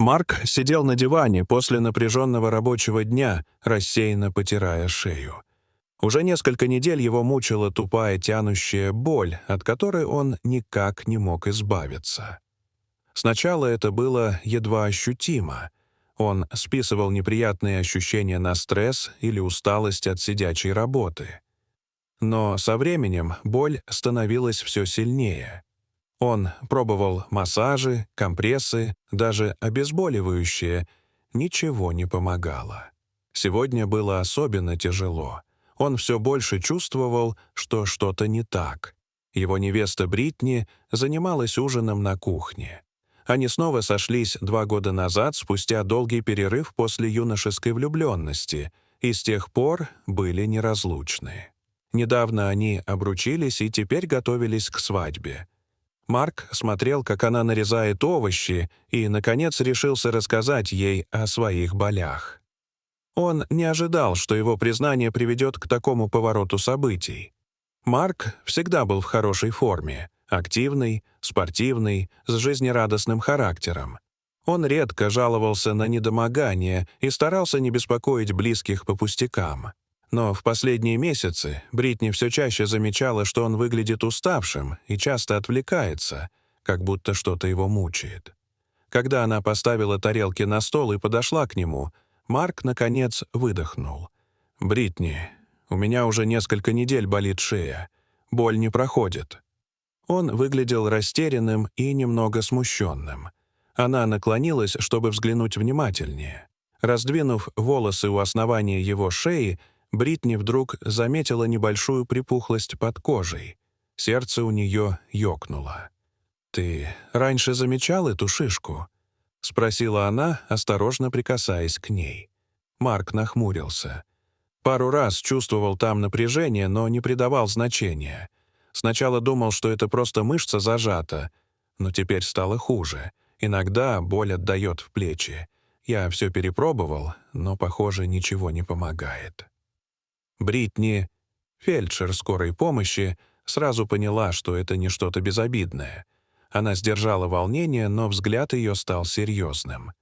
Марк сидел на диване после напряженного рабочего дня, рассеянно потирая шею. Уже несколько недель его мучила тупая тянущая боль, от которой он никак не мог избавиться. Сначала это было едва ощутимо. Он списывал неприятные ощущения на стресс или усталость от сидячей работы. Но со временем боль становилась все сильнее. Он пробовал массажи, компрессы, даже обезболивающие. Ничего не помогало. Сегодня было особенно тяжело. Он все больше чувствовал, что что-то не так. Его невеста Бритни занималась ужином на кухне. Они снова сошлись 2 года назад, спустя долгий перерыв после юношеской влюбленности, и с тех пор были неразлучны. Недавно они обручились и теперь готовились к свадьбе. Марк смотрел, как она нарезает овощи, и, наконец, решился рассказать ей о своих болях. Он не ожидал, что его признание приведет к такому повороту событий. Марк всегда был в хорошей форме, активный, спортивный, с жизнерадостным характером. Он редко жаловался на недомогание и старался не беспокоить близких по пустякам. Но в последние месяцы Бритни все чаще замечала, что он выглядит уставшим и часто отвлекается, как будто что-то его мучает. Когда она поставила тарелки на стол и подошла к нему, Марк, наконец, выдохнул. «Бритни, у меня уже несколько недель болит шея. Боль не проходит». Он выглядел растерянным и немного смущенным. Она наклонилась, чтобы взглянуть внимательнее. Раздвинув волосы у основания его шеи, Бритни вдруг заметила небольшую припухлость под кожей. Сердце у нее ёкнуло. «Ты раньше замечал эту шишку?» — спросила она, осторожно прикасаясь к ней. Марк нахмурился. Пару раз чувствовал там напряжение, но не придавал значения. Сначала думал, что это просто мышца зажата, но теперь стало хуже. Иногда боль отдает в плечи. Я все перепробовал, но, похоже, ничего не помогает. Бритни, фельдшер скорой помощи, сразу поняла, что это не что-то безобидное. Она сдержала волнение, но взгляд ее стал серьезным.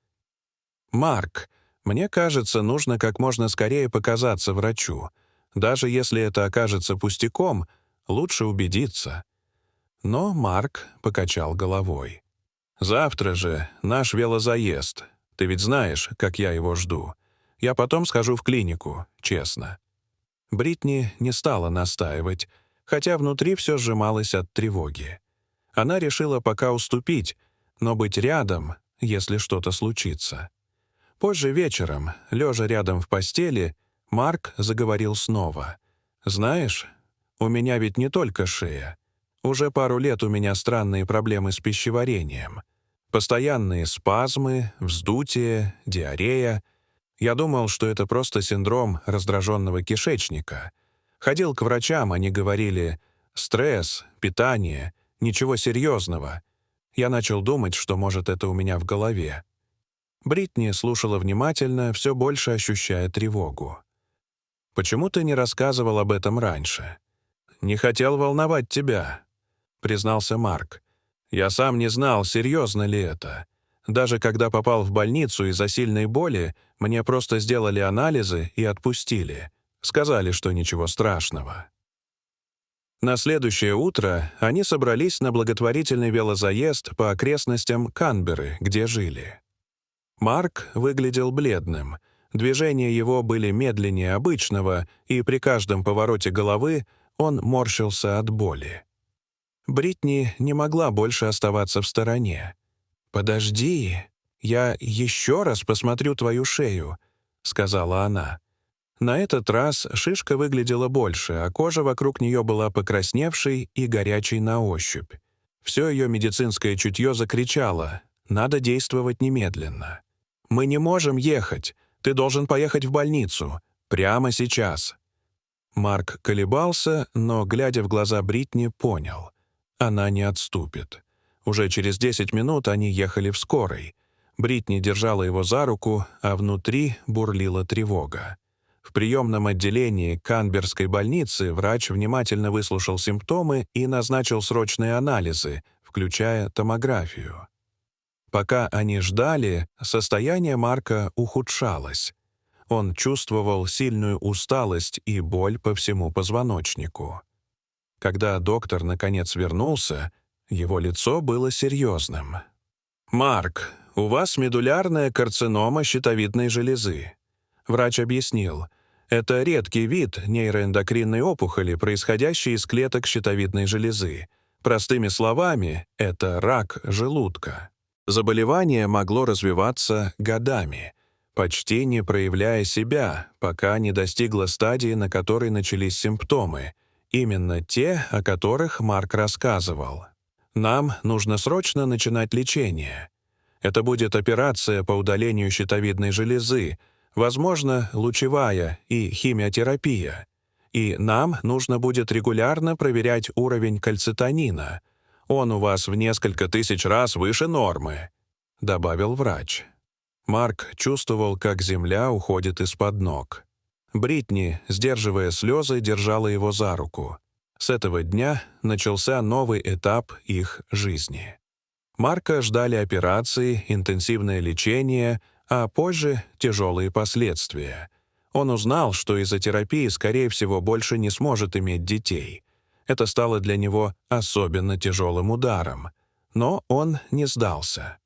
«Марк, мне кажется, нужно как можно скорее показаться врачу. Даже если это окажется пустяком, лучше убедиться». Но Марк покачал головой. «Завтра же наш велозаезд. Ты ведь знаешь, как я его жду. Я потом схожу в клинику, честно». Бритни не стала настаивать, хотя внутри все сжималось от тревоги. Она решила пока уступить, но быть рядом, если что-то случится. Позже вечером, лежа рядом в постели, Марк заговорил снова. «Знаешь, у меня ведь не только шея. Уже пару лет у меня странные проблемы с пищеварением. Постоянные спазмы, вздутие, диарея. Я думал, что это просто синдром раздраженного кишечника. Ходил к врачам, они говорили: стресс, питание, ничего серьезного. Я начал думать, что, может, это у меня в голове». Бритни слушала внимательно, все больше ощущая тревогу. «Почему ты не рассказывал об этом раньше?» «Не хотел волновать тебя», — признался Марк. «Я сам не знал, серьезно ли это. Даже когда попал в больницу из-за сильной боли, мне просто сделали анализы и отпустили. Сказали, что ничего страшного». На следующее утро они собрались на благотворительный велозаезд по окрестностям Канберры, где жили. Марк выглядел бледным. Движения его были медленнее обычного, и при каждом повороте головы он морщился от боли. Бритни не могла больше оставаться в стороне. «Подожди, я еще раз посмотрю твою шею», — сказала она. На этот раз шишка выглядела больше, а кожа вокруг нее была покрасневшей и горячей на ощупь. Все ее медицинское чутье закричало: «Надо действовать немедленно». «Мы не можем ехать. Ты должен поехать в больницу. Прямо сейчас». Марк колебался, но, глядя в глаза Бритни, понял. Она не отступит. Уже через 10 минут они ехали в скорой. Бритни держала его за руку, а внутри бурлила тревога. В приемном отделении Канберрской больницы врач внимательно выслушал симптомы и назначил срочные анализы, включая томографию. Пока они ждали, состояние Марка ухудшалось. Он чувствовал сильную усталость и боль по всему позвоночнику. Когда доктор наконец вернулся, его лицо было серьезным. «Марк, у вас медулярная карцинома щитовидной железы». Врач объяснил, это редкий вид нейроэндокринной опухоли, происходящей из клеток щитовидной железы. Простыми словами, это рак желудка. Заболевание могло развиваться годами, почти не проявляя себя, пока не достигло стадии, на которой начались симптомы, именно те, о которых Марк рассказывал. Нам нужно срочно начинать лечение. Это будет операция по удалению щитовидной железы, возможно, лучевая и химиотерапия. И нам нужно будет регулярно проверять уровень кальцитонина. Он у вас в несколько тысяч раз выше нормы», — добавил врач. Марк чувствовал, как земля уходит из-под ног. Бритни, сдерживая слезы, держала его за руку. С этого дня начался новый этап их жизни. Марка ждали операции, интенсивное лечение, а позже тяжелые последствия. Он узнал, что из-за терапии, скорее всего, больше не сможет иметь детей. Это стало для него особенно тяжелым ударом. Но он не сдался.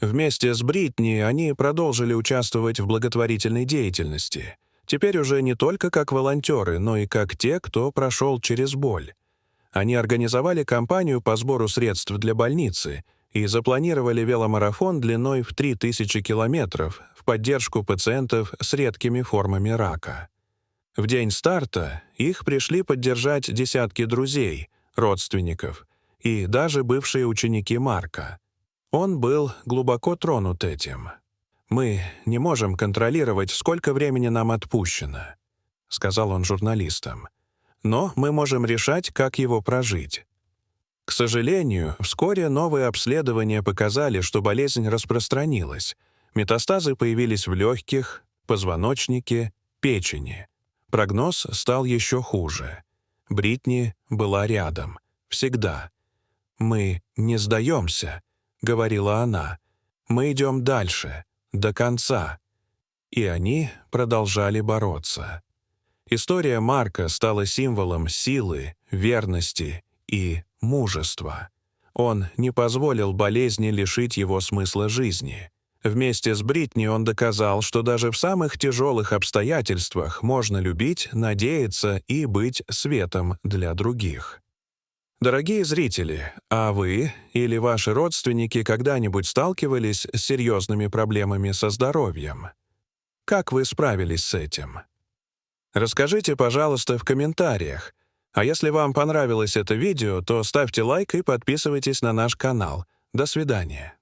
Вместе с Бритни они продолжили участвовать в благотворительной деятельности. Теперь уже не только как волонтеры, но и как те, кто прошел через боль. Они организовали кампанию по сбору средств для больницы и запланировали веломарафон длиной в 3000 километров в поддержку пациентов с редкими формами рака. В день старта их пришли поддержать десятки друзей, родственников и даже бывшие ученики Марка. Он был глубоко тронут этим. «Мы не можем контролировать, сколько времени нам отпущено», — сказал он журналистам. «Но мы можем решать, как его прожить». К сожалению, вскоре новые обследования показали, что болезнь распространилась. Метастазы появились в легких, позвоночнике, печени. Прогноз стал еще хуже. Бритни была рядом. Всегда. «Мы не сдаемся», — говорила она. «Мы идем дальше, до конца». И они продолжали бороться. История Марка стала символом силы, верности и мужества. Он не позволил болезни лишить его смысла жизни. Вместе с Бритни он доказал, что даже в самых тяжелых обстоятельствах можно любить, надеяться и быть светом для других. Дорогие зрители, а вы или ваши родственники когда-нибудь сталкивались с серьезными проблемами со здоровьем? Как вы справились с этим? Расскажите, пожалуйста, в комментариях. А если вам понравилось это видео, то ставьте лайк и подписывайтесь на наш канал. До свидания.